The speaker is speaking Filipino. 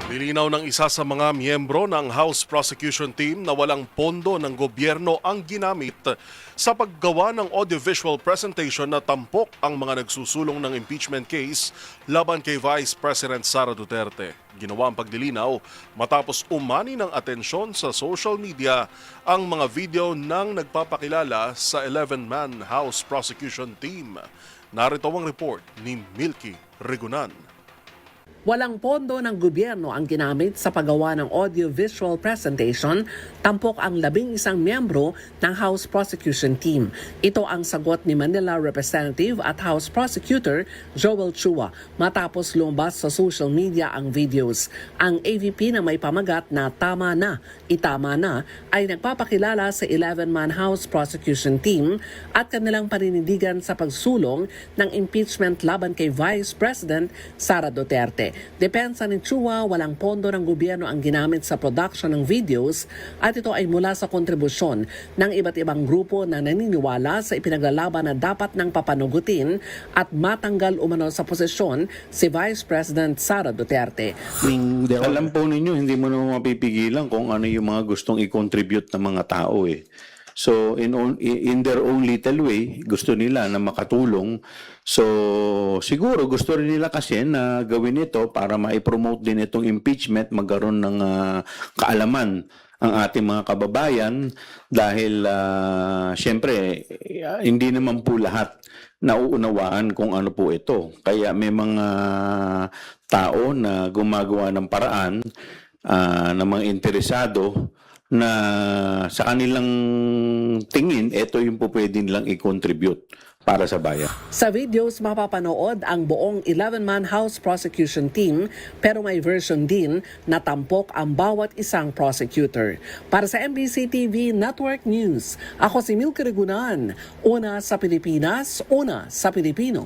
Nilinaw ng isa sa mga miyembro ng House Prosecution Team na walang pondo ng gobyerno ang ginamit sa paggawa ng audiovisual presentation na tampok ang mga nagsusulong ng impeachment case laban kay Vice President Sara Duterte. Ginawa ang paglilinaw matapos umani ng atensyon sa social media ang mga video ng nagpapakilala sa 11-man House Prosecution Team. Narito ang report ni Milky Regunan. Walang pondo ng gobyerno ang ginamit sa paggawa ng audio-visual presentation, tampok ang 11 miyembro ng House Prosecution Team. Ito ang sagot ni Manila Representative at House Prosecutor Joel Chua matapos lumabas sa social media ang videos. Ang AVP na may pamagat na tama na, itama na, ay nagpapakilala sa 11-man House Prosecution Team at kanilang paninindigan sa pagsulong ng impeachment laban kay Vice President Sara Duterte. Depensa ni Chua, walang pondo ng gobyerno ang ginamit sa production ng videos at ito ay mula sa kontribusyon ng iba't ibang grupo na naniniwala sa ipinaglalaban na dapat nang papanugutin at matanggal umano sa posisyon si Vice President Sara Duterte. Alam po ninyo, hindi mo naman mapipigilan kung ano yung mga gustong i-contribute ng mga tao eh. So in their own little way, gusto nila na makatulong. So siguro gusto rin nila kasi na gawin ito para ma-promote din itong impeachment, magkaroon ng kaalaman ang ating mga kababayan dahil syempre hindi naman po lahat nauunawaan kung ano po ito. Kaya may mga tao na gumagawa ng paraan ng mga interesado na sa kanilang tingin, ito yung po pwede nilang i-contribute para sa bayan. Sa videos, mapapanood ang buong 11-man House Prosecution Team pero may version din na tampok ang bawat isang prosecutor. Para sa MBC TV Network News, ako si Milky Regunan. Una sa Pilipinas, una sa Pilipino.